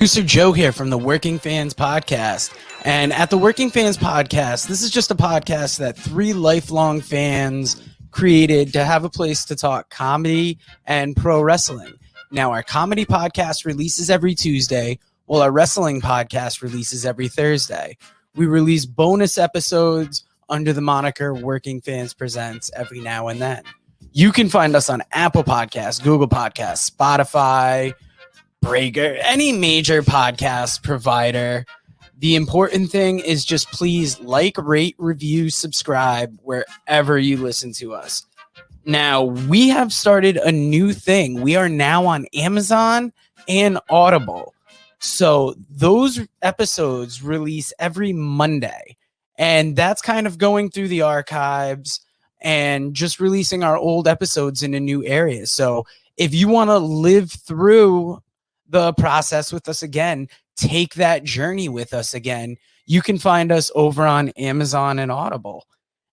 Producer Joe here from the Working Fans Podcast. And at the Working Fans Podcast, this is just a podcast that three lifelong fans created to have a place to talk comedy and pro wrestling. Now, our comedy podcast releases every Tuesday, while our wrestling podcast releases every Thursday. We release bonus episodes under the moniker Working Fans Presents every now and then. You can find us on Apple Podcasts, Google Podcasts, Spotify, Breaker, any major podcast provider. The important thing is just please like, rate, review, subscribe wherever you listen to us. Now, we have started a new thing. We are now on Amazon and Audible. So those episodes release every Monday. And that's kind of going through the archives and just releasing our old episodes into new areas. So if you want to live through the process with us again, take that journey with us again, you can find us over on Amazon and Audible.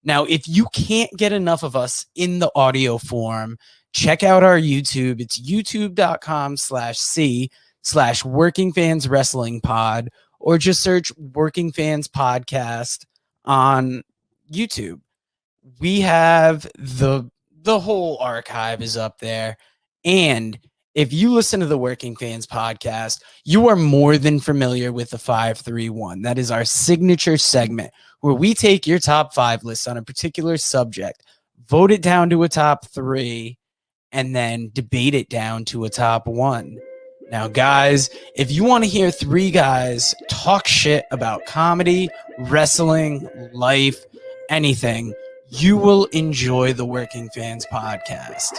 Now, if you can't get enough of us in the audio form, check out our YouTube. It's youtube.com/C/Working Fans Wrestling Pod, or just search Working Fans Podcast on YouTube. We have the whole archive is up there. And if you listen to the Working Fans Podcast, you are more than familiar with the 531. That is our signature segment where we take your top 5 lists on a particular subject, vote it down to a top 3, and then debate it down to a top 1. Now, guys, if you want to hear 3 guys talk shit about comedy, wrestling, life, anything, you will enjoy the Working Fans Podcast.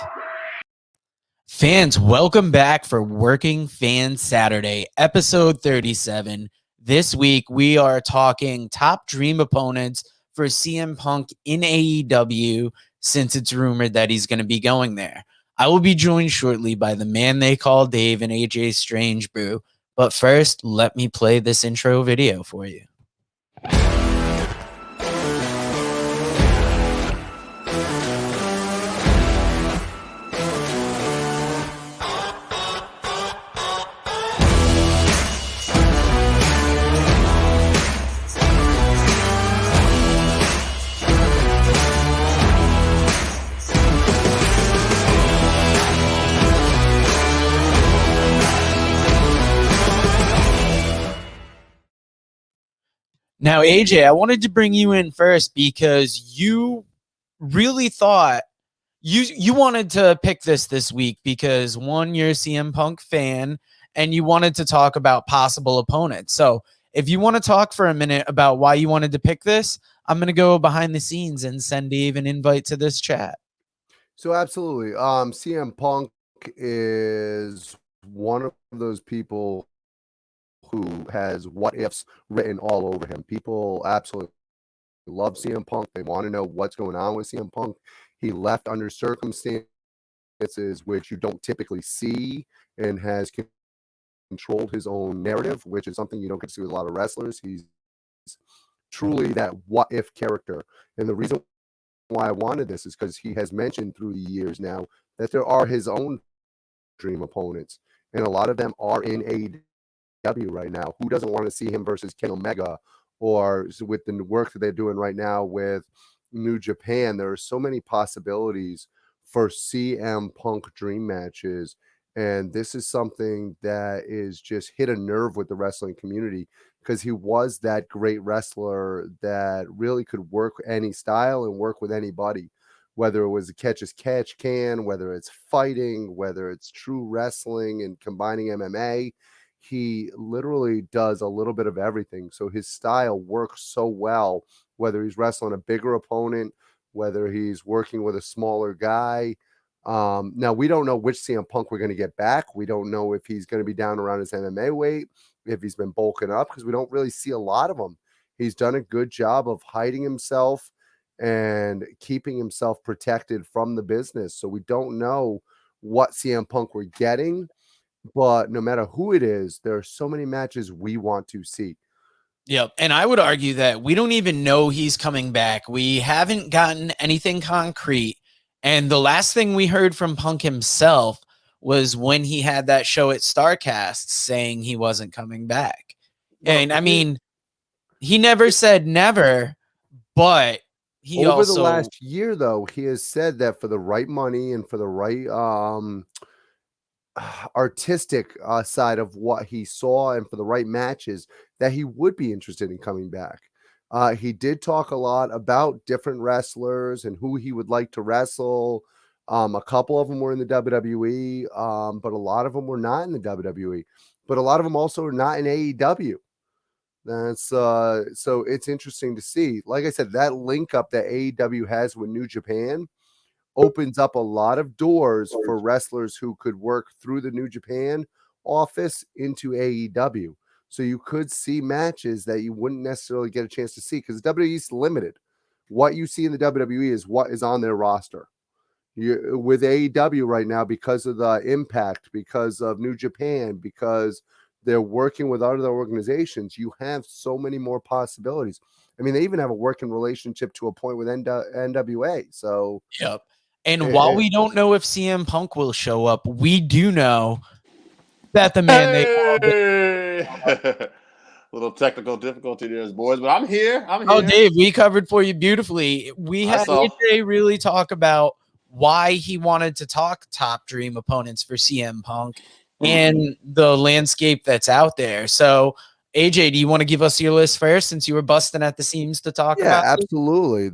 Fans, welcome back for Working Fans Saturday, episode 37. This week, we are talking top dream opponents for CM Punk in AEW, since it's rumored that he's going to be going there. I will be joined shortly by the man they call Dave and AJ Strangebrew. But first, let me play this intro video for you. Now, AJ, I wanted to bring you in first because you really thought you wanted to pick this week because, one, you're a CM Punk fan and you wanted to talk about possible opponents. So if you want to talk for a minute about why you wanted to pick this, I'm going to go behind the scenes and send Dave an invite to this chat. So absolutely. CM Punk is one of those people who has what ifs written all over him. People absolutely love CM Punk. They want to know what's going on with CM Punk. He left under circumstances which you don't typically see, and has controlled his own narrative, which is something you don't get to see with a lot of wrestlers. He's truly that what if character. And the reason why I wanted this is because he has mentioned through the years now that there are his own dream opponents, and a lot of them are in AEW right now. Who doesn't want to see him versus Kenny Omega, or with the work that they're doing right now with New Japan? There are so many possibilities for CM Punk dream matches, and this is something that is just hit a nerve with the wrestling community, because he was that great wrestler that really could work any style and work with anybody, whether it was a catch as catch can, whether it's fighting, whether it's true wrestling and combining MMA. He literally does a little bit of everything. So his style works so well, whether he's wrestling a bigger opponent, whether he's working with a smaller guy. Now, we don't know which CM Punk we're going to get back. We don't know if he's going to be down around his MMA weight, if he's been bulking up, because we don't really see a lot of him. He's done a good job of hiding himself and keeping himself protected from the business. So we don't know what CM Punk we're getting. But no matter who it is, there are so many matches we want to see. Yep. And I would argue that we don't even know he's coming back. We haven't gotten anything concrete. And the last thing we heard from Punk himself was when he had that show at StarCast saying he wasn't coming back. And I mean, he never said never, but he over also the last year, though, he has said that for the right money and for the right artistic side of what he saw and for the right matches, that he would be interested in coming back. He did talk a lot about different wrestlers and who he would like to wrestle. A couple of them were in the WWE, but a lot of them were not in the WWE. But a lot of them also are not in AEW. That's so it's interesting to see. Like I said, that link up that AEW has with New Japan opens up a lot of doors for wrestlers who could work through the New Japan office into AEW. So you could see matches that you wouldn't necessarily get a chance to see because WWE is limited. What you see in the WWE is what is on their roster. With AEW right now, because of the Impact, because of New Japan, because they're working with other organizations, you have so many more possibilities. I mean, they even have a working relationship to a point with NWA. So, yep. And while we don't know if CM Punk will show up, we do know that the man they called little technical difficulty there, boys, but I'm here. Oh, Dave, we covered for you beautifully. We had AJ really talk about why he wanted to talk top dream opponents for CM Punk and the landscape that's out there. So, AJ, do you want to give us your list first since you were busting at the seams to talk about? Yeah, absolutely.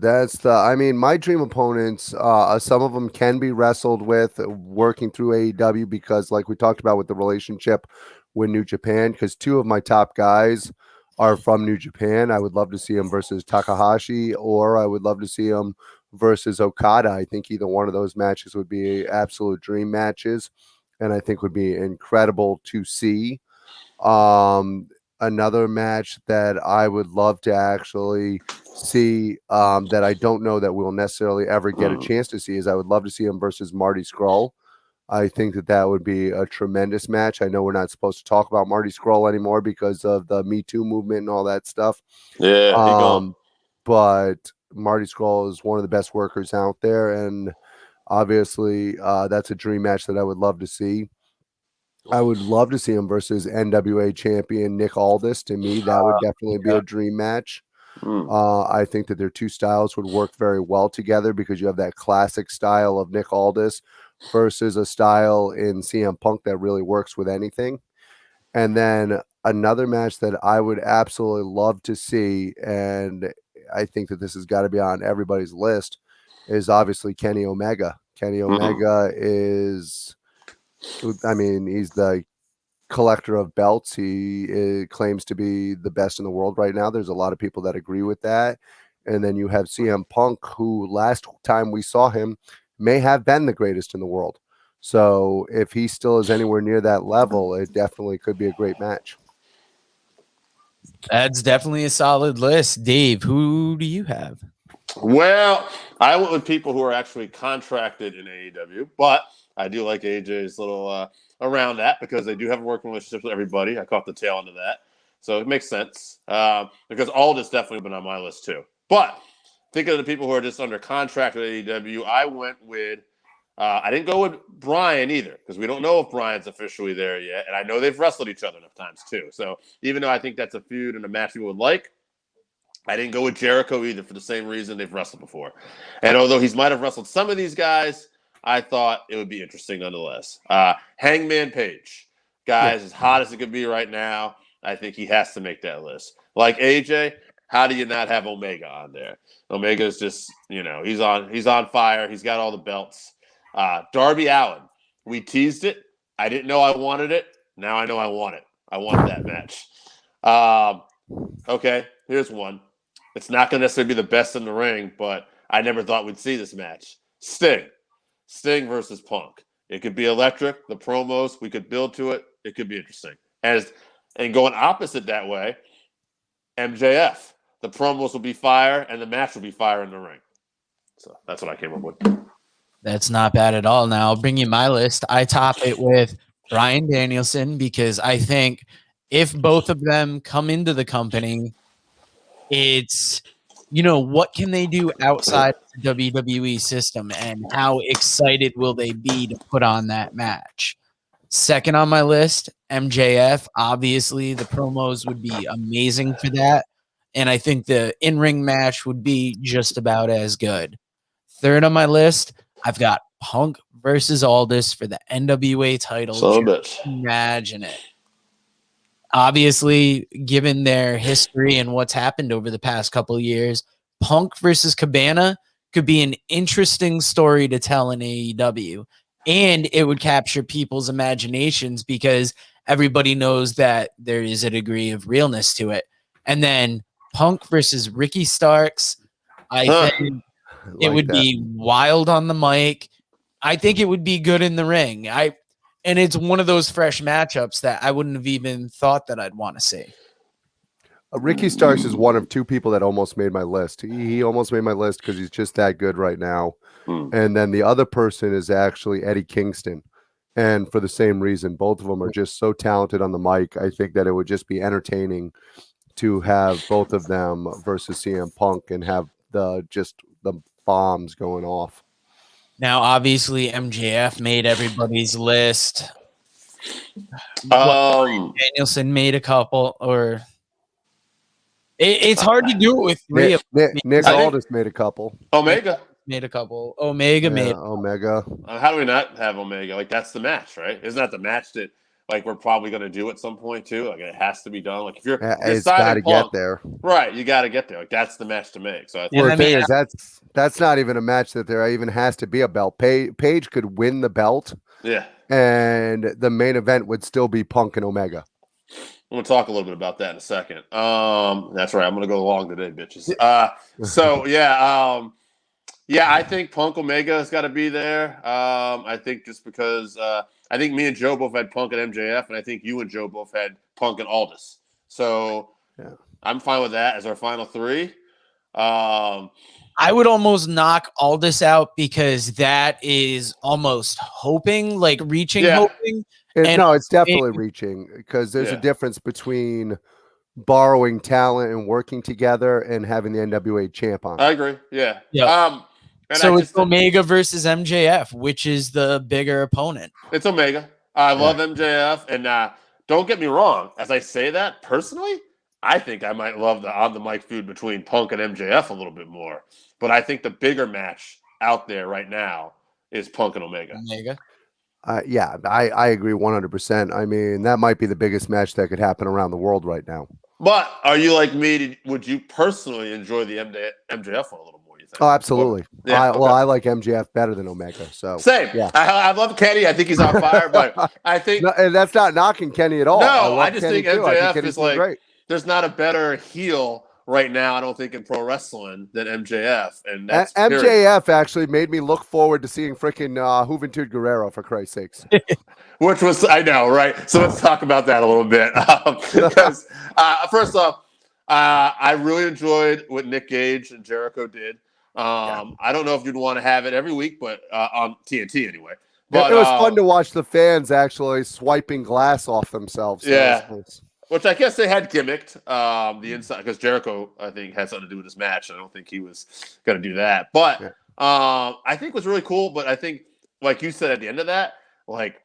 I mean, my dream opponents, some of them can be wrestled with working through AEW because, like we talked about with the relationship with New Japan, because two of my top guys are from New Japan. I would love to see him versus Takahashi, or I would love to see him versus Okada. I think either one of those matches would be absolute dream matches, and I think would be incredible to see. Another match that I would love to actually see that I don't know that we'll necessarily ever get a chance to see is I would love to see him versus Marty Scurll. I think that would be a tremendous match. I know we're not supposed to talk about Marty Scurll anymore because of the Me Too movement and all that stuff. Yeah, but Marty Scurll is one of the best workers out there, and obviously that's a dream match that I would love to see. I would love to see him versus NWA champion Nick Aldis. To me, that would definitely be a dream match. I think that their two styles would work very well together because you have that classic style of Nick Aldis versus a style in CM Punk that really works with anything. And then another match that I would absolutely love to see, and I think that this has got to be on everybody's list, is obviously Kenny Omega. Kenny Omega is, I mean, he's the collector of belts. He claims to be the best in the world right now. There's a lot of people that agree with that. And then you have CM Punk, who last time we saw him may have been the greatest in the world. So if he still is anywhere near that level, it definitely could be a great match. That's definitely a solid list. Dave, who do you have? Well, I went with people who are actually contracted in AEW, but I do like AJ's little around that because they do have a working relationship with everybody. I caught the tail end of that. So it makes sense because Aldis definitely been on my list too. But thinking of the people who are just under contract with AEW, I went with I didn't go with Bryan either because we don't know if Bryan's officially there yet. And I know they've wrestled each other enough times too. So even though I think that's a feud and a match people would like, I didn't go with Jericho either for the same reason they've wrestled before. And although he might have wrestled some of these guys, I thought it would be interesting nonetheless. Hangman Page. Guys, as hot as it could be right now, I think he has to make that list. Like AJ, how do you not have Omega on there? Omega is just, he's on fire. He's got all the belts. Darby Allin. We teased it. I didn't know I wanted it. Now I know I want it. I want that match. Okay, here's one. It's not going to necessarily be the best in the ring, but I never thought we'd see this match. Sting versus Punk. It could be electric. The promos, we could build to it. It could be interesting. And going opposite that way, MJF. The promos will be fire, and the match will be fire in the ring. So that's what I came up with. That's not bad at all. Now I'll bring you my list. I top it with Bryan Danielson because I think if both of them come into the company, it's, what can they do outside the WWE system and how excited will they be to put on that match? Second on my list, MJF. Obviously, the promos would be amazing for that. And I think the in-ring match would be just about as good. Third on my list, I've got Punk versus Aldis for the NWA title. So bitch. Imagine it. Obviously, given their history and what's happened over the past couple of years, Punk versus Cabana could be an interesting story to tell in AEW. And it would capture people's imaginations because everybody knows that there is a degree of realness to it. And then Punk versus Ricky Starks, I think it would be wild on the mic. I think it would be good in the ring. And it's one of those fresh matchups that I wouldn't have even thought that I'd want to see. Ricky Starks is one of two people that almost made my list. He almost made my list because he's just that good right now. And then the other person is actually Eddie Kingston. And for the same reason, both of them are just so talented on the mic. I think that it would just be entertaining to have both of them versus CM Punk and have the bombs going off. Now, obviously, MJF made everybody's list. Danielson made a couple, or it's hard to do it with three of them. Nick Aldis made a couple. Omega made a couple. Omega made Omega. How do we not have Omega? Like, that's the match, right? Isn't that the match that like we're probably going to do at some point too? Like, it has to be done. Like, if you're it's got to get there, right? You got to get there. Like, that's the match to make. So the thing is, that's not even a match that there even has to be a belt. Paige could win the belt, and the main event would still be Punk and Omega. I'm gonna talk a little bit about that in a second. That's right. I'm gonna go long today, bitches. I think Punk Omega has got to be there. I think just because I think me and Joe both had Punk and MJF, and I think you and Joe both had Punk and Aldis. So I'm fine with that as our final three. I would almost knock Aldis out because that is almost hoping, like reaching hoping. It's definitely reaching because there's a difference between borrowing talent and working together and having the NWA champ on. I agree. Yeah. So it's Omega versus MJF, which is the bigger opponent. It's Omega. I love MJF, and don't get me wrong. As I say that, personally, I think I might love the on the mic feud between Punk and MJF a little bit more. But I think the bigger match out there right now is Punk and Omega. I agree 100%. I mean, that might be the biggest match that could happen around the world right now. But are you like me? Would you personally enjoy the MJF one a little more, you think? Oh, absolutely. I like MJF better than Omega. So same. Yeah. I love Kenny. I think he's on fire, but I think and that's not knocking Kenny at all. No, I just think MJF is like great. There's not a better heel right now, I don't think, in pro wrestling than MJF. And that's MJF actually made me look forward to seeing freaking Juventud Guerrero, for Christ's sakes. Which was, I know, right? So let's talk about that a little bit. Because first off, I really enjoyed what Nick Gage and Jericho did. I don't know if you'd want to have it every week, but on TNT anyway. But it was fun to watch the fans actually swiping glass off themselves. So which I guess they had gimmicked the inside because Jericho, I think, had something to do with this match. I don't think he was going to do that. But I think it was really cool. But I think, like you said at the end of that, like,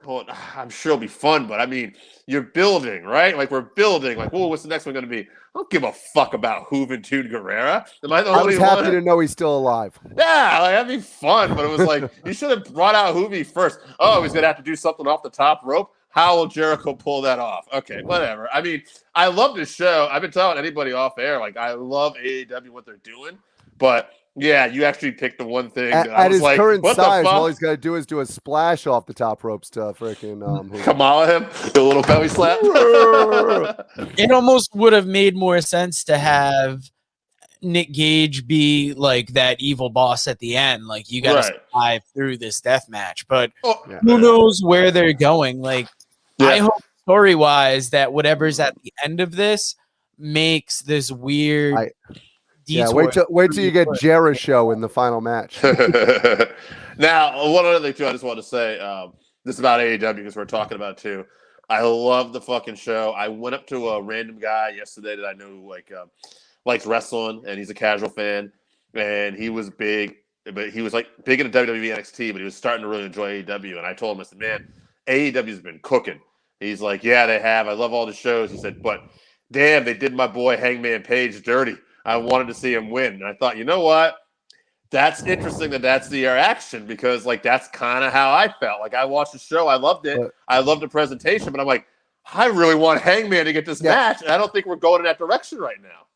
well, I'm sure it'll be fun. But, I mean, you're building, right? Like, we're building. Like, what's the next one going to be? I don't give a fuck about Juventud Guerrera. Am I the only one? I was happy to know he's still alive. Yeah, like, that'd be fun. But it was like, you should have brought out Juvi first. Oh, he's going to have to do something off the top rope. How will Jericho pull that off? Okay, whatever. I mean, I love this show. I've been telling anybody off air, like, I love AEW, what they're doing. But, yeah, you actually picked the one thing. At his current size, all he's got to do is do a splash off the top ropes to freaking Kamala him, do a little belly slap. It almost would have made more sense to have Nick Gage be like that evil boss at the end. Like, you got to survive through this death match. But who knows where they're going? Like, I hope story-wise that whatever's at the end of this makes this weird detour. Wait till you get Jericho in the final match. Now, one other thing, too, I just want to say, this is about AEW because we're talking about it, too. I love the fucking show. I went up to a random guy yesterday that I know who, likes wrestling, and he's a casual fan, and he was big, but he was, like, big into WWE NXT, but he was starting to really enjoy AEW, and I told him, I said, man, AEW's been cooking. He's like, yeah, they have. I love all the shows. He said, but damn, they did my boy Hangman Page dirty. I wanted to see him win. And I thought, you know what? That's interesting that's the reaction because, like, that's kind of how I felt. Like, I watched the show. I loved it. I loved the presentation. But I'm like, I really want Hangman to get this match. And I don't think we're going in that direction right now.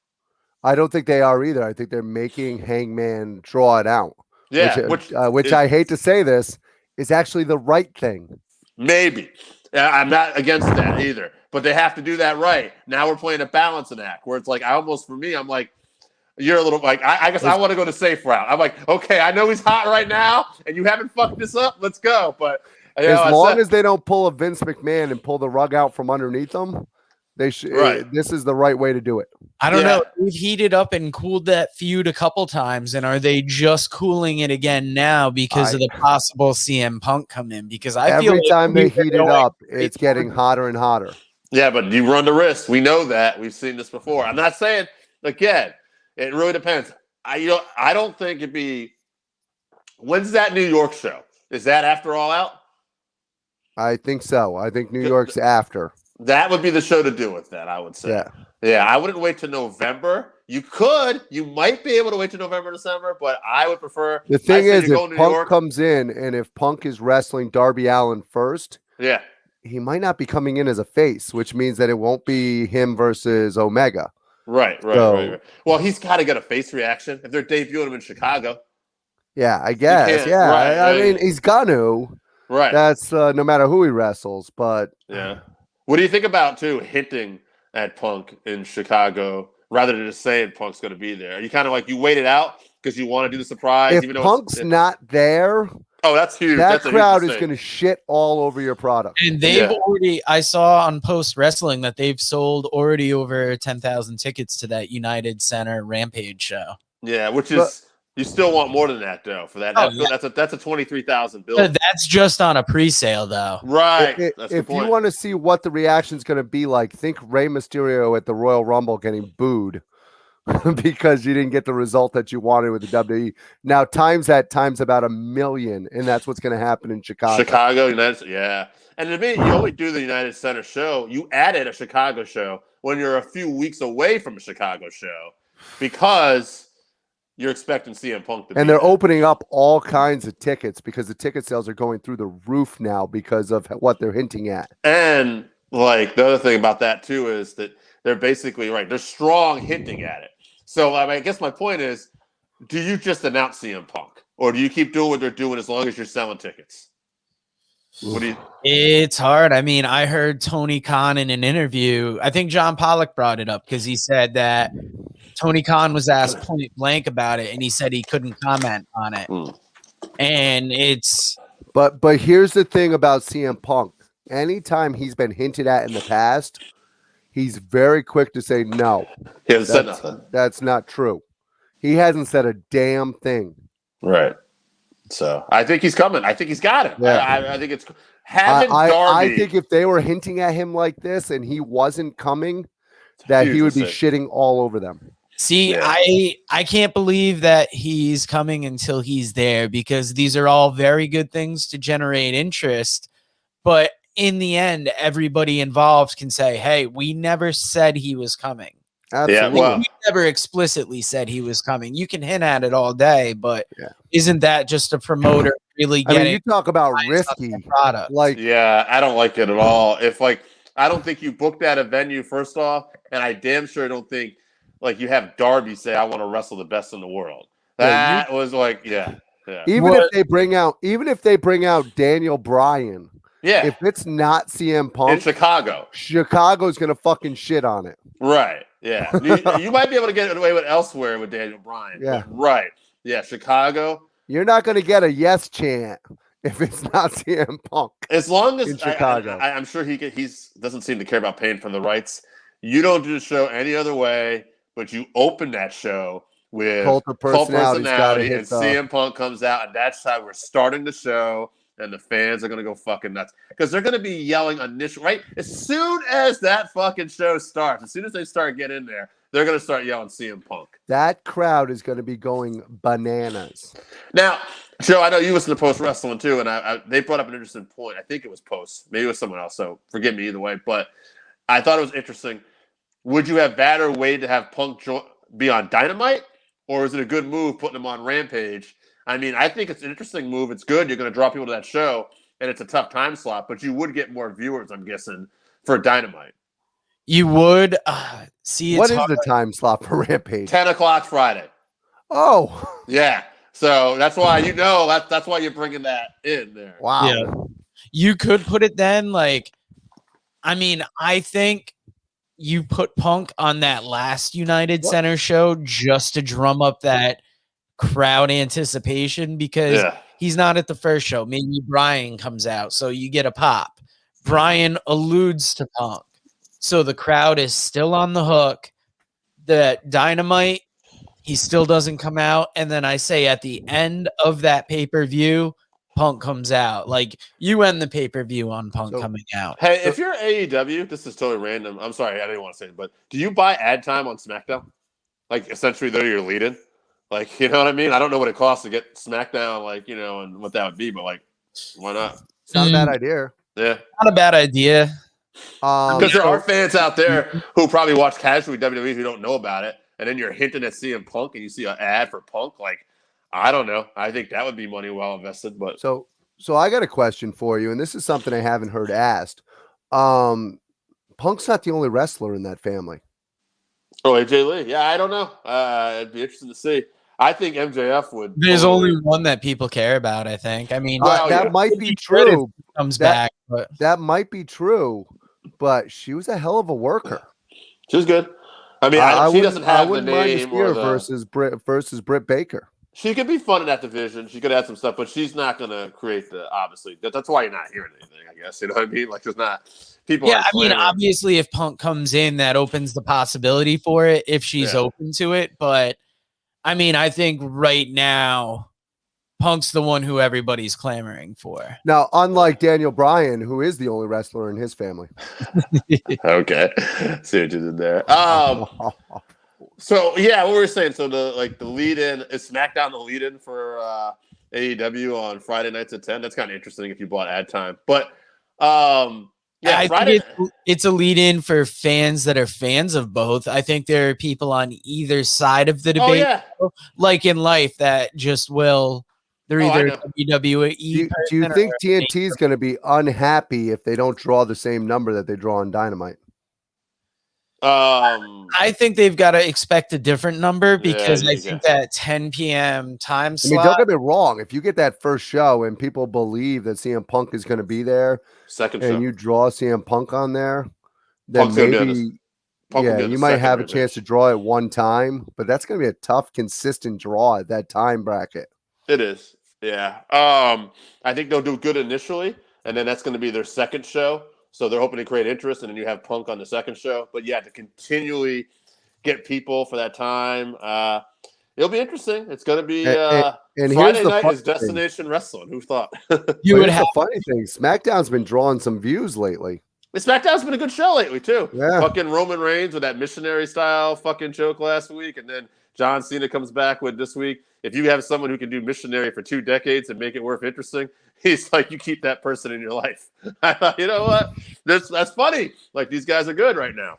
I don't think they are either. I think they're making Hangman draw it out. Yeah. Which I hate to say this, is actually the right thing. Maybe. I'm not against that either. But they have to do that right. Now we're playing a balancing act where it's like, I'm like, you're a little like, I guess I want to go the safe route. I'm like, okay, I know he's hot right now, and you haven't fucked this up. Let's go. But as long as they don't pull a Vince McMahon and pull the rug out from underneath them, they should. Right. This is the right way to do it. I don't know. We've heated up and cooled that feud a couple times, and are they just cooling it again now because of the possible CM Punk come in? Because I feel every time they heat it up, it's getting hotter and hotter. Yeah, but you run the risk. We know that. We've seen this before. I'm not saying, again, it really depends. I don't think it'd be. When's that New York show? Is that after All Out? I think so. I think New York's after. That would be the show to do with that, I would say. Yeah, I wouldn't wait till November. You might be able to wait till November, December, but I would prefer. The thing is, if Punk comes in and if Punk is wrestling Darby Allin first, he might not be coming in as a face, which means that it won't be him versus Omega. Right. Well, he's got to get a face reaction if they're debuting him in Chicago. Yeah, I guess. Yeah, I mean, he's gonna. Right. That's no matter who he wrestles, but What do you think about hinting at Punk in Chicago rather than just saying Punk's going to be there? Are you kind of like you wait it out because you want to do the surprise? If even though Punk's not there, that's huge. That crowd is going to shit all over your product. And they've already, I saw on Post Wrestling that they've sold already over 10,000 tickets to that United Center Rampage show. Yeah, which is. You still want more than that, though, for that. That's a 23,000 bill. That's just on a pre-sale, though. Right. If you want to see what the reaction is going to be like, think Rey Mysterio at the Royal Rumble getting booed because you didn't get the result that you wanted with the WWE. Now, times about 1 million, and that's what's going to happen in Chicago. United, And to me, you only do the United Center show. You added a Chicago show when you're a few weeks away from a Chicago show because you're expecting CM Punk to be they're there. Opening up all kinds of tickets because the ticket sales are going through the roof now because of what they're hinting at. And like the other thing about that too is that they're basically they're strong hinting at it. So I guess my point is, do you just announce CM Punk or do you keep doing what they're doing as long as you're selling tickets? It's hard. I mean, I heard Tony Khan in an interview. I think John Pollock brought it up because he said that Tony Khan was asked point blank about it, and he said he couldn't comment on it. And it's but here's the thing about CM Punk. Anytime he's been hinted at in the past, he's very quick to say no. He hasn't said nothing. That's not true. He hasn't said a damn thing. Right. So I think he's coming. I think he's got it. Yeah. I think it's having Darby. I think if they were hinting at him like this and he wasn't coming, that he would be shitting all over them. See, I can't believe that he's coming until he's there because these are all very good things to generate interest. But in the end, everybody involved can say, hey, we never said he was coming. Absolutely. We never explicitly said he was coming. You can hint at it all day, but isn't that just a promoter really getting? I mean, you talk about risky product. I don't like it at all. If I don't think you booked at a venue first off, and I damn sure don't think you have Darby say, "I want to wrestle the best in the world." That was Even if they bring out Daniel Bryan. Yeah. If it's not CM Punk in Chicago, Chicago's gonna fucking shit on it. Right. Yeah. you might be able to get away with elsewhere with Daniel Bryan. Yeah. Right. Yeah. Chicago. You're not gonna get a yes chant if it's not CM Punk. As long as in Chicago, I'm sure he doesn't seem to care about paying for the rights. You don't do the show any other way, but you open that show with Cult of Personality and CM Punk comes out, and that's how we're starting the show. And the fans are going to go fucking nuts because they're going to be yelling initial right as soon as that fucking show starts. As soon as they start getting in there, they're going to start yelling CM Punk. That crowd is going to be going bananas. Now, Joe, I know you listen to Post Wrestling too, and they brought up an interesting point. I think it was Post, maybe it was someone else. So forgive me either way, but I thought it was interesting. Would you have better way to have Punk be on Dynamite, or is it a good move putting him on Rampage? I mean, I think it's an interesting move. It's good. You're going to draw people to that show, and it's a tough time slot, but you would get more viewers, I'm guessing, for Dynamite. You would see. What is the time slot for Rampage? 10 o'clock Friday. Oh, yeah. So that's why that's why you're bringing that in there. Wow. Yeah. You could put it then. Like, I mean, I think you put Punk on that last United Center show just to drum up that crowd anticipation because he's not at the first show. Maybe Bryan comes out, so you get a pop. Bryan alludes to Punk, so the crowd is still on the hook. The Dynamite, he still doesn't come out, and then I say at the end of that pay-per-view, Punk comes out. Like, you end the pay-per-view on Punk coming out. Hey, if you're AEW, this is totally random. I'm sorry, I didn't want to say it, but do you buy ad time on SmackDown? Like, essentially, they're your lead-in? Like, you know what I mean? I don't know what it costs to get SmackDown, like, you know, and what that would be, but, like, why not? It's not a bad idea. Yeah. Not a bad idea. Because there are fans out there who probably watch casually WWE who don't know about it, and then you're hinting at CM Punk and you see an ad for Punk. Like, I don't know. I think that would be money well invested. But so I got a question for you, and this is something I haven't heard asked. Punk's not the only wrestler in that family. Oh, AJ Lee. Yeah, I don't know. It'd be interesting to see. I think MJF would. There's only one that people care about, I think. I mean, that might be true. Comes back, but that might be true. But she was a hell of a worker. She was good. I mean, she doesn't have the name or versus Britt Baker. She could be fun in that division. She could add some stuff, but she's not going to create the obviously. That's why you're not hearing anything. I guess you know what I mean. Like, there's not people. Yeah, I mean, obviously, if Punk comes in, that opens the possibility for it if she's open to it. But I mean, I think right now, Punk's the one who everybody's clamoring for. Now, unlike Daniel Bryan, who is the only wrestler in his family. Okay, see what you did there. So yeah, what we were saying. So the lead-in is SmackDown the lead-in for AEW on Friday nights at 10. That's kind of interesting if you bought ad time. But I think it's a lead-in for fans that are fans of both. I think there are people on either side of the debate, like in life, that just will. They're either WWE. Do you think TNT is going to be unhappy if they don't draw the same number that they draw on Dynamite? I think they've got to expect a different number because I think that 10 p.m. time slot. I mean, don't get me wrong. If you get that first show and people believe that CM Punk is going to be there, you draw CM Punk on there, then Punk's maybe you might have a chance to draw at one time, but that's going to be a tough, consistent draw at that time bracket. It is. Yeah. I think they'll do good initially, and then that's going to be their second show. So they're hoping to create interest, and then you have Punk on the second show. But yeah, to continually get people for that time, it'll be interesting. It's going to be and Friday night is Destination Wrestling. Who thought? The funny thing. SmackDown's been drawing some views lately. SmackDown's been a good show lately too. Yeah. Fucking Roman Reigns with that missionary style fucking joke last week, and then John Cena comes back with this week. If you have someone who can do missionary for 2 decades and make it worth interesting, he's like, you keep that person in your life. I thought, you know what? That's funny. Like, these guys are good right now.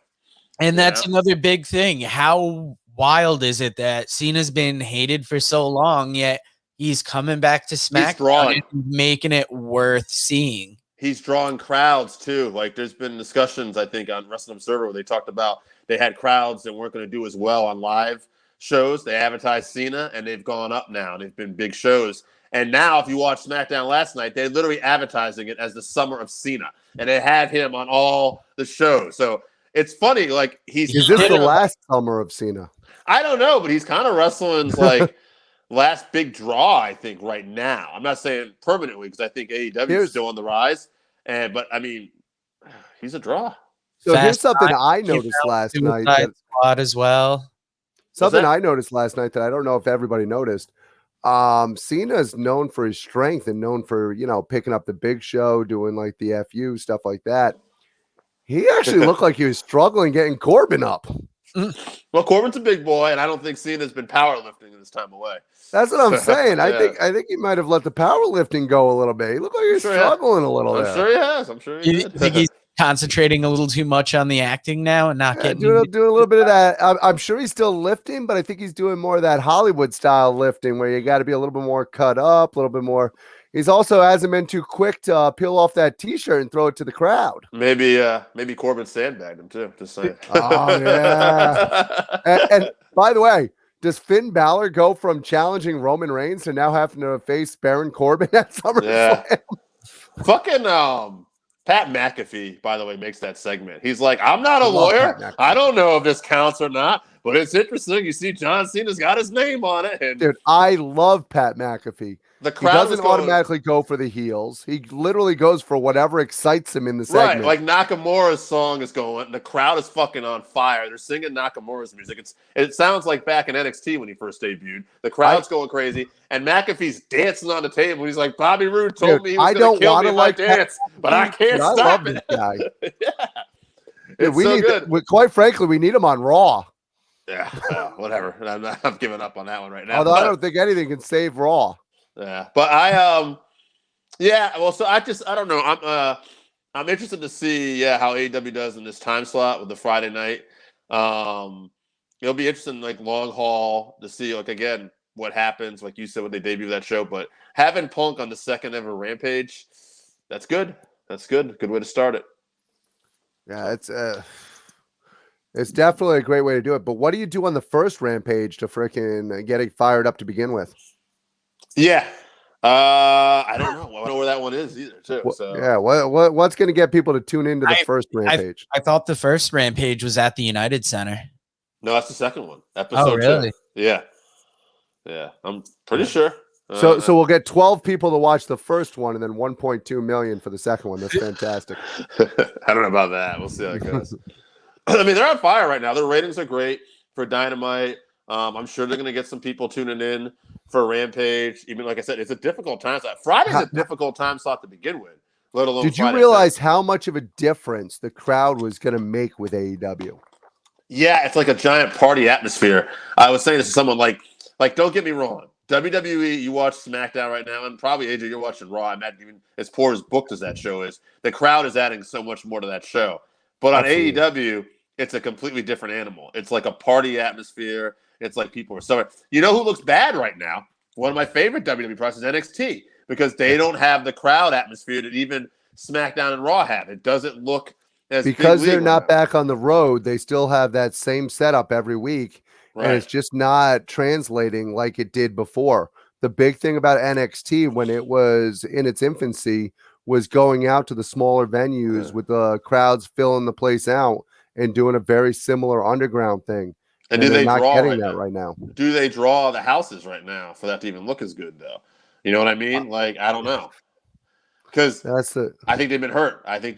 And that's another big thing. How wild is it that Cena's been hated for so long, yet he's coming back to SmackDown and making it worth seeing? He's drawing crowds, too. Like, there's been discussions, I think, on Wrestling Observer where they talked about they had crowds that weren't going to do as well on live shows. They advertised Cena, and they've gone up now. They've been big shows. And now, if you watch SmackDown last night, they're literally advertising it as the Summer of Cena. And they had him on all the shows. So it's funny. Like, is this the last Summer of Cena? I don't know, but he's kind of wrestling's like last big draw, I think, right now. I'm not saying permanently because I think AEW is still on the rise. But I mean, he's a draw. So here's something I noticed last night. Squad as well. Something I noticed last night that I don't know if everybody noticed. Cena is known for his strength and known for, picking up the big show, doing like the FU, stuff like that. He actually looked like he was struggling getting Corbin up. Well, Corbin's a big boy, and I don't think Cena's been powerlifting in this time away. That's what I'm saying. Yeah. I think he might have let the powerlifting go a little bit. He looked like he's struggling a little I'm there. sure he has. I'm sure he You did. think he's concentrating a little too much on the acting now and not getting doing a little bit of that. I'm sure he's still lifting, but I think he's doing more of that Hollywood style lifting where you got to be a little bit more cut up, a little bit more. He's also hasn't been too quick to peel off that T-shirt and throw it to the crowd. Maybe Corbin sandbagged him too. Just saying. Oh yeah. And by the way, does Finn Balor go from challenging Roman Reigns to now having to face Baron Corbin at SummerSlam? Yeah. Fucking Pat McAfee, by the way, makes that segment. He's like, I'm not a lawyer. I don't know if this counts or not, but it's interesting. You see, John Cena's got his name on it. And dude, I love Pat McAfee. The crowd he doesn't automatically go for the heels. He literally goes for whatever excites him in the segment. Right, like Nakamura's song is going. The crowd is fucking on fire. They're singing Nakamura's music. It sounds like back in NXT when he first debuted. The crowd's going crazy, and McAfee's dancing on the table. He's like, Bobby Roode told me he was going to kill me if I dance, but I can't stop love it. This guy. Yeah, dude, we need good. Quite frankly, we need him on Raw. Yeah, whatever. I'm giving up on that one right now. Although I don't think anything can save Raw. Yeah, but well, so I don't know. I'm interested to see how AEW does in this time slot with the Friday night. It'll be interesting, like long haul, to see like again what happens, like you said when they debut that show. But having Punk on the second ever Rampage, that's good. That's good. Good way to start it. Yeah, it's definitely a great way to do it. But what do you do on the first Rampage to freaking get it fired up to begin with? Yeah. I don't know. I don't know where that one is either, too. So. Yeah, what's going to get people to tune into the first Rampage? I thought the first Rampage was at the United Center. No, that's the second one. Episode really? 2. Yeah. Yeah, I'm pretty sure. So we'll get 12 people to watch the first one and then 1.2 million for the second one. That's fantastic. I don't know about that. We'll see how it goes. I mean, they're on fire right now. Their ratings are great for Dynamite. I'm sure they're going to get some people tuning in for Rampage. Even like I said, it's a difficult time slot. Friday's a difficult time slot to begin with, let alone Did you realize how much of a difference the crowd was going to make with AEW? Yeah, it's like a giant party atmosphere. I was saying this to someone like don't get me wrong. WWE, you watch SmackDown right now, and probably AJ, you're watching Raw. I'm not even as poor as booked as that show is. The crowd is adding so much more to that show. But on AEW, it's a completely different animal. It's like a party atmosphere. It's like people are so. You know who looks bad right now? One of my favorite WWE products is NXT because they don't have the crowd atmosphere that even SmackDown and Raw have. It doesn't look as because they're not back on the road. They still have that same setup every week, and it's just not translating like it did before. The big thing about NXT when it was in its infancy was going out to the smaller venues with the crowds filling the place out and doing a very similar underground thing. And do they not draw getting that right now? Do they draw the houses right now for that to even look as good though? You know what I mean? Like I don't know, because I think they've been hurt. I think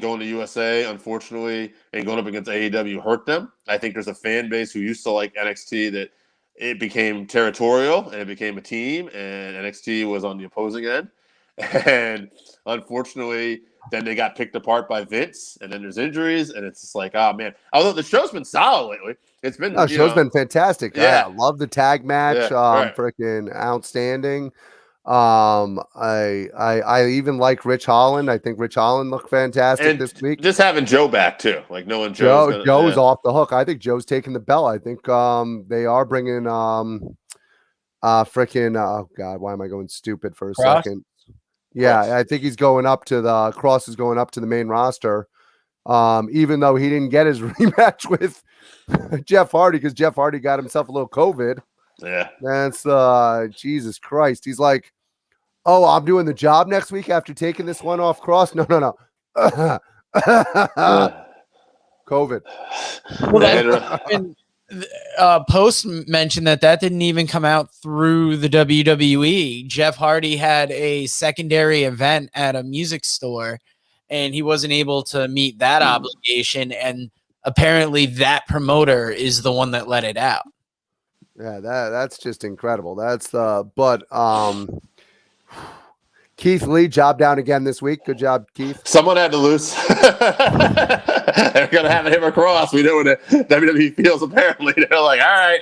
going to USA, unfortunately, and going up against AEW hurt them. I think there's a fan base who used to like NXT that it became territorial and it became a team, and NXT was on the opposing end, and unfortunately. Then they got picked apart by Vince, and then there's injuries, and it's just like, oh man. Although the show's been solid lately, it's been the show's been fantastic. Yeah, I love the tag match. Freaking outstanding. I even like Rich Holland. I think Rich Holland looked fantastic this week. Just having Joe back too, like knowing Joe's off the hook. I think Joe's taking the belt. I think they are bringing freaking oh god, why am I going stupid for a second? Yeah, I think he's going up to the Cross is going up to the main roster. Even though he didn't get his rematch with Jeff Hardy because Jeff Hardy got himself a little COVID. Yeah. That's Jesus Christ. He's like, oh, I'm doing the job next week after taking this one off Cross. No. COVID. Post mentioned that didn't even come out through the WWE. Jeff Hardy had a secondary event at a music store, and he wasn't able to meet that obligation. And apparently, that promoter is the one that let it out. Yeah, that's just incredible. That's Keith Lee, job down again this week. Good job, Keith. Someone had to lose. They're going to have him across. We know what the WWE feels, apparently. They're like, all right.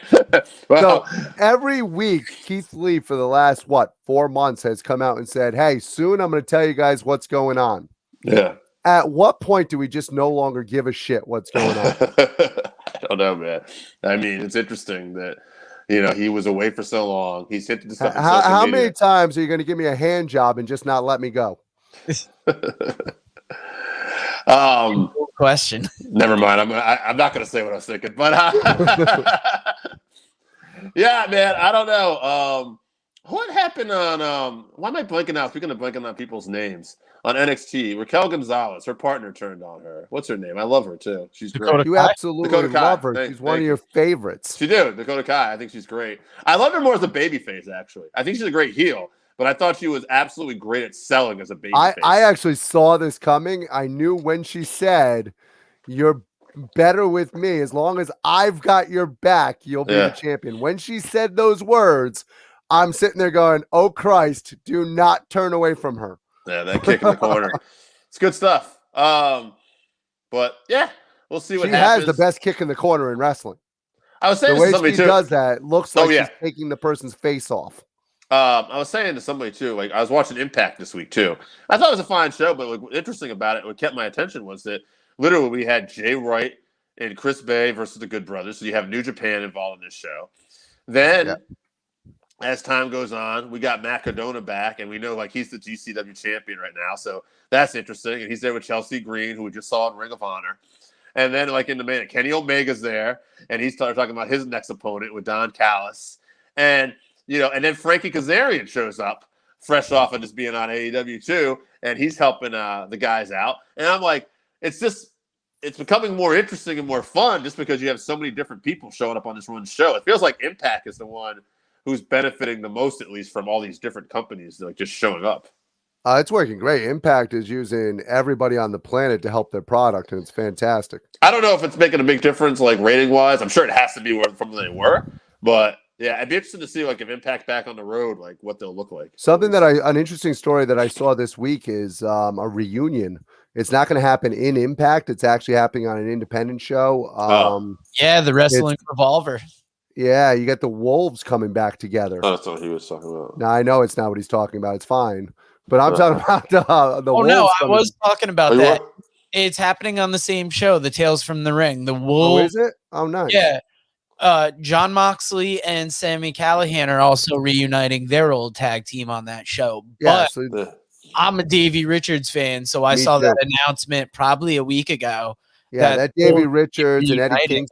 Well, So every week, Keith Lee, for the last, 4 months, has come out and said, hey, soon I'm going to tell you guys what's going on. yeah. At what point do we just no longer give a shit what's going on? I don't know, man. I mean, it's interesting that, he was away for so long. He's hit the stuff. How many times are you going to give me a hand job and just not let me go? Question. Never mind. I'm not going to say what I was thinking, but yeah, man. I don't know. What happened on? Why am I blanking out? Speaking of blanking on people's names on NXT, Raquel Gonzalez, her partner turned on her. What's her name? I love her too. She's great. You absolutely Dakota Kai. love her. She's one of your favorites. She do. Dakota Kai. I think she's great. I love her more as a babyface, actually. I think she's a great heel, but I thought she was absolutely great at selling as a babyface. I actually saw this coming. I knew when she said, "You're better with me. As long as I've got your back, you'll be the champion." When she said those words, I'm sitting there going, "Oh Christ, do not turn away from her." Yeah, that kick in the corner. It's good stuff. But yeah, we'll see what happens. She has the best kick in the corner in wrestling. I was saying the way to somebody she too. Does that looks like she's taking the person's face off. I was saying to somebody too, like I was watching Impact this week too. I thought it was a fine show, but what's interesting about it, what kept my attention was that literally we had Jay Wright and Chris Bay versus the Good Brothers. So you have New Japan involved in this show. Then as time goes on, we got Matt Cardona back, and we know like he's the GCW champion right now. So that's interesting. And he's there with Chelsea Green, who we just saw in Ring of Honor. And then like in the main, Kenny Omega's there, and he started talking about his next opponent with Don Callis. And and then Frankie Kazarian shows up fresh off of just being on AEW too, and he's helping the guys out. And I'm like, it's becoming more interesting and more fun just because you have so many different people showing up on this one show. It feels like Impact is the one who's benefiting the most, at least from all these different companies like just showing up. It's working great. Impact is using everybody on the planet to help their product, and it's fantastic. I don't know if it's making a big difference, like rating-wise. I'm sure it has to be from where they were, but yeah, I'd be interested to see like if Impact back on the road, like what they'll look like. An interesting story that I saw this week is a reunion. It's not going to happen in Impact. It's actually happening on an independent show. The Wrestling Revolver. Yeah, you get the Wolves coming back together. Oh, that's not what he was talking about. Now I know it's not what he's talking about. It's fine, but I'm talking about the Wolves. Oh no, I was talking about that. What? It's happening on the same show, the Tales from the Ring. The Wolves. Oh, is it? Oh, nice. Yeah. John Moxley and Sami Callihan are also reuniting their old tag team on that show. Yeah, But I'm a Davey Richards fan, so I saw that announcement probably a week ago. Yeah, that Davey Richards and Eddie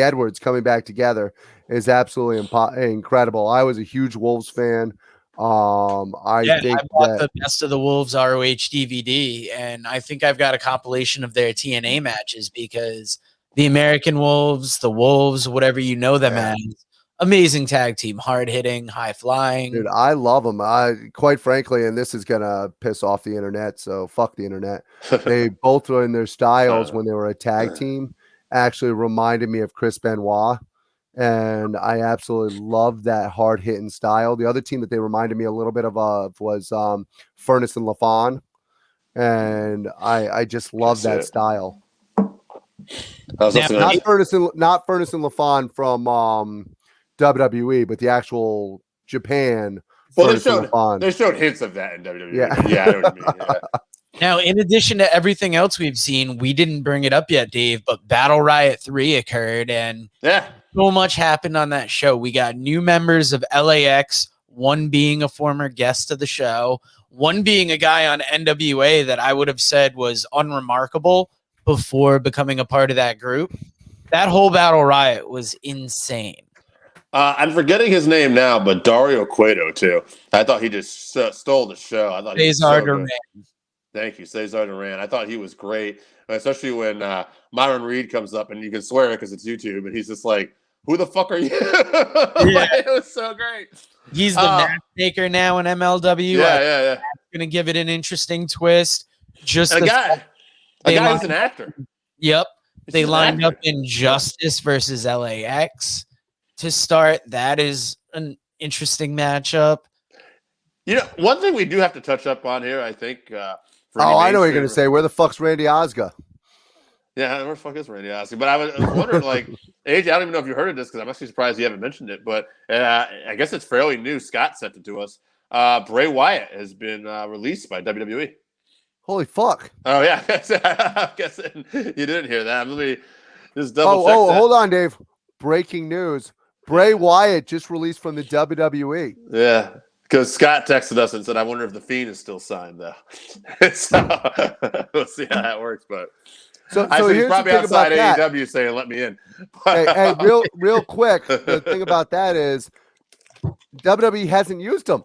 Edwards coming back together is absolutely incredible. I was a huge Wolves fan. I bought the Best of the Wolves ROH DVD, and I think I've got a compilation of their TNA matches because the American Wolves, the Wolves, whatever you know them as, amazing tag team, hard hitting, high flying. Dude, I love them. Quite frankly, and this is gonna piss off the internet, so fuck the internet. They both were in their styles when they were a tag team. Actually, reminded me of Chris Benoit, and I absolutely love that hard hitting style. The other team that they reminded me a little bit of was Furnace and LaFon, and I just love that style. Not Furnace and LaFon from WWE, but the actual Japan. Well, they showed hints of that in WWE. Yeah, I know what you mean. Yeah. Now, in addition to everything else we've seen, we didn't bring it up yet, Dave, but Battle Riot 3 occurred, and so much happened on that show. We got new members of LAX, one being a former guest of the show, one being a guy on NWA that I would have said was unremarkable before becoming a part of that group. That whole Battle Riot was insane. I'm forgetting his name now, but Dario Cueto too. I thought he just stole the show. I thought he was so good. Thank you, Cesar Duran. I thought he was great, especially when Myron Reed comes up, and you can swear it because it's YouTube, and he's just like, "Who the fuck are you?" It was so great. He's the matchmaker now in MLW. Yeah. Going to give it an interesting twist. Just a guy who's an actor. Yep, they lined up Injustice versus LAX to start. That is an interesting matchup. You know, one thing we do have to touch up on here, I think. I know what you're going to say. Where the fuck's Randy Osga? Yeah, where the fuck is Randy Osga? But I was wondering, like, AJ, I don't even know if you heard of this because I'm actually surprised you haven't mentioned it. But I guess it's fairly new. Scott sent it to us. Bray Wyatt has been released by WWE. Holy fuck. Oh, yeah. I'm guessing you didn't hear that. Let me just double check that. Hold on, Dave. Breaking news. Bray Wyatt just released from the WWE. Yeah. Because Scott texted us and said, I wonder if the Fiend is still signed, though. So we'll see how that works. But I said he's probably outside AEW saying, let me in. hey, real quick, the thing about that is WWE hasn't used him.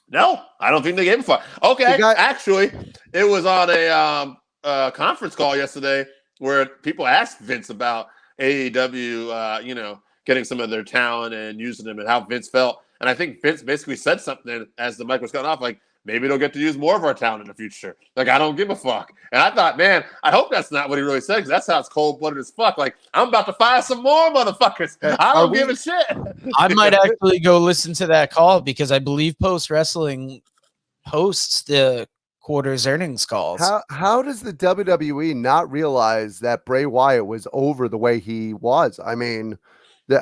No, I don't think they gave a fuck. Okay, actually, it was on a conference call yesterday where people asked Vince about AEW, getting some of their talent and using them and how Vince felt. And I think Vince basically said something as the mic was going off, like, maybe they'll get to use more of our talent in the future. Like, I don't give a fuck. And I thought, man, I hope that's not what he really said, because that sounds cold-blooded as fuck. Like, I'm about to fire some more motherfuckers. I don't give a shit. I might actually go listen to that call because I believe Post Wrestling hosts the quarters earnings calls. How does the WWE not realize that Bray Wyatt was over the way he was? I mean, they've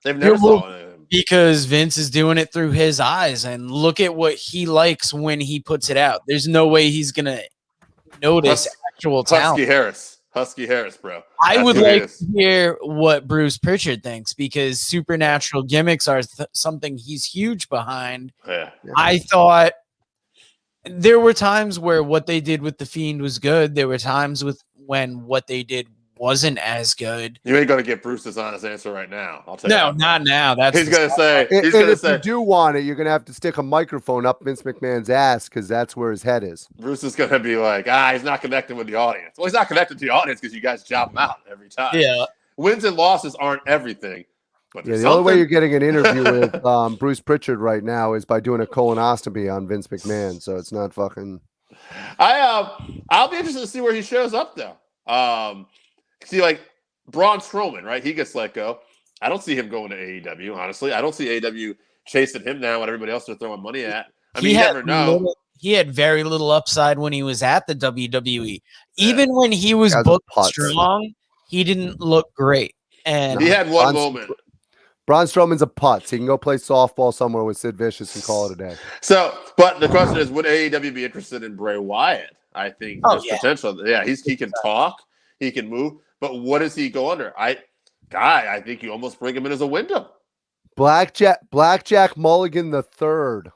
never saw it. Because Vince is doing it through his eyes, and look at what he likes when he puts it out. There's no way he's gonna notice actual talent. Husky Harris, bro. I would like to hear what Bruce Prichard thinks, because supernatural gimmicks are something he's huge behind. Yeah. I thought there were times where what they did with the Fiend was good. There were times when what they did wasn't as good. You ain't gonna get Bruce's honest answer right now. I'll tell you. Not now. He's gonna say. If you do want it, you're gonna have to stick a microphone up Vince McMahon's ass, because that's where his head is. Bruce is gonna be like, he's not connecting with the audience. Well, he's not connected to the audience because you guys job him out every time. Yeah. Wins and losses aren't everything. But the only way you're getting an interview with Bruce Prichard right now is by doing a colonoscopy on Vince McMahon. So it's not fucking. I'll be interested to see where he shows up though. See, like Braun Strowman, right? He gets let go. I don't see him going to AEW, honestly. I don't see AEW chasing him now when everybody else is throwing money at. I mean, you never know. He had very little upside when he was at the WWE. Even when he was booked strong, he didn't look great. And he had one moment. Braun Strowman's a putz. He can go play softball somewhere with Sid Vicious and call it a day. So, but the question is, would AEW be interested in Bray Wyatt? I think there's potential. Yeah, he can talk. He can move. But what does he go under? I think you almost bring him in as a Wyndham. Blackjack Mulligan the third.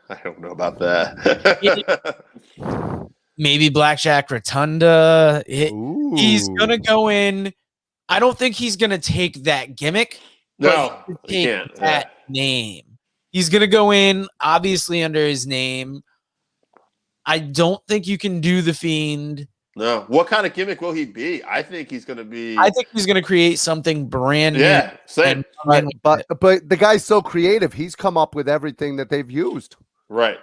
I don't know about that. Maybe Blackjack Rotunda. He's gonna go in. I don't think he's gonna take that gimmick. No, he can't. That name. He's gonna go in obviously under his name. I don't think you can do the Fiend. No. What kind of gimmick will he be? I think he's going to be. I think he's going to create something brand new. Yeah, same. But the guy's so creative. He's come up with everything that they've used. Right.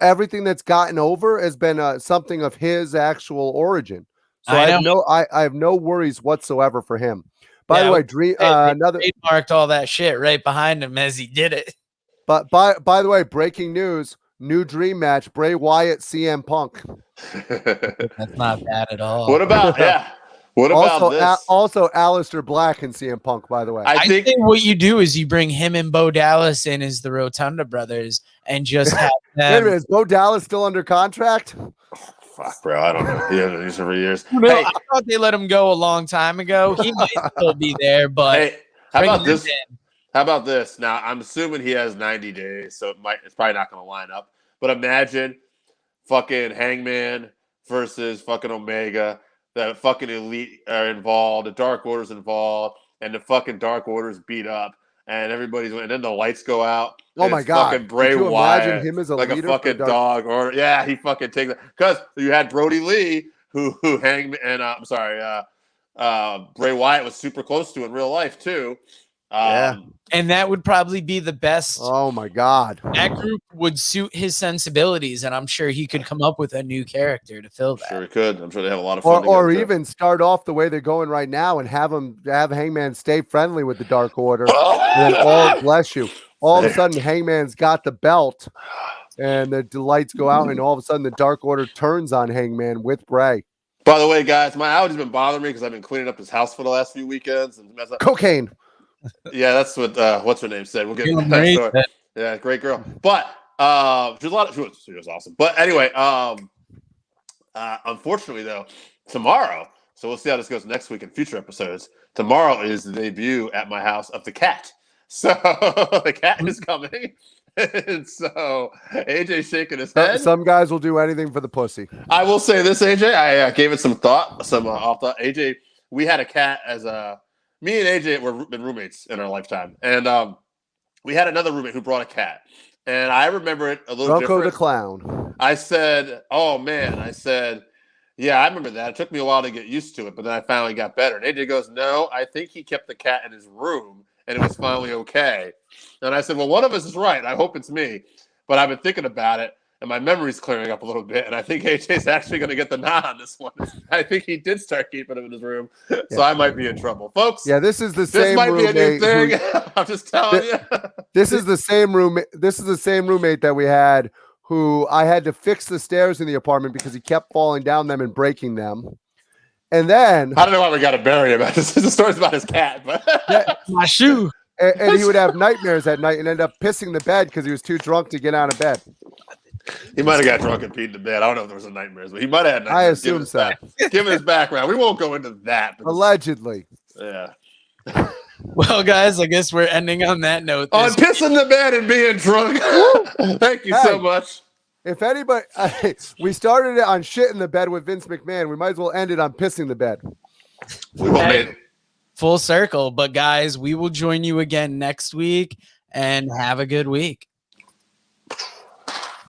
Everything that's gotten over has been something of his actual origin. So I have no worries whatsoever for him. By the way, another trademarked all that shit right behind him as he did it. But by the way, breaking news. New dream match, Bray Wyatt, CM Punk. That's not bad at all. What about this? Also, Aleister Black and CM Punk, by the way. I think what you do is you bring him and Bo Dallas in as the Rotunda brothers and just have them. Wait a minute, is Bo Dallas still under contract? Fuck, bro. I don't know. He hasn't used it for years. No, I thought they let him go a long time ago. He might still be there, but hey, how about this? How about this? Now, I'm assuming he has 90 days, so it's probably not going to line up. But imagine fucking Hangman versus fucking Omega. The fucking Elite are involved. The Dark Order's involved. And the fucking Dark Order's beat up. And and then the lights go out. Oh, my God. Fucking Bray Wyatt. Him as a leader a fucking dog. Or, yeah, he fucking takes it. Because you had Brody Lee, who Hangman, and Bray Wyatt was super close to in real life, too. Yeah. And that would probably be the best. Oh my God. That group would suit his sensibilities, and I'm sure he could come up with a new character to fill that. Sure he could. I'm sure they have a lot of fun. Or even start off the way they're going right now and have Hangman stay friendly with the Dark Order. And then bless you. All of a sudden, Hangman's got the belt, and the lights go out, and all of a sudden, the Dark Order turns on Hangman with Bray. By the way, guys, my allergies been bothering me because I've been cleaning up his house for the last few weekends. And Cocaine. Yeah, that's what what's her name said. We'll get into Marie that story. Yeah, great girl. But she was awesome. But anyway, unfortunately though, tomorrow. So we'll see how this goes next week in future episodes. Tomorrow is the debut at my house of the cat. So the cat is coming. And so AJ shaking his head. Some guys will do anything for the pussy. I will say this, AJ. I gave it some thought, some off thought. AJ, we had a cat as me and AJ were been roommates in our lifetime, and we had another roommate who brought a cat, and I remember it a little different. Bronco the Clown. I said, "Oh man," I said, "Yeah, I remember that. It took me a while to get used to it, but then I finally got better." And AJ goes, "No, I think he kept the cat in his room." And it was finally okay. And I said, well, one of us is right. I hope it's me. But I've been thinking about it, and my memory's clearing up a little bit. And I think AJ's actually going to get the nod on this one. I think he did start keeping him in his room. So I might be in trouble. Folks, yeah, this is the same roommate. This might be a new thing. I'm just telling you. This is the same roommate. This is the same roommate that we had who I had to fix the stairs in the apartment because he kept falling down them and breaking them. And then I don't know why we got to bury him. This is a story about his cat, but my shoe. And he would have nightmares at night and end up pissing the bed because he was too drunk to get out of bed. He might have got drunk and peed in the bed. I don't know if there was a nightmares, but he might have had nightmares. I assume so. Given his background, we won't go into that. Allegedly. Yeah. Well, guys, I guess we're ending on that note. On pissing the bed and being drunk. Thank you so much. If anybody, we started it on shit in the bed with Vince McMahon. We might as well end it on pissing the bed. We will make it. Full circle. But guys, we will join you again next week and have a good week.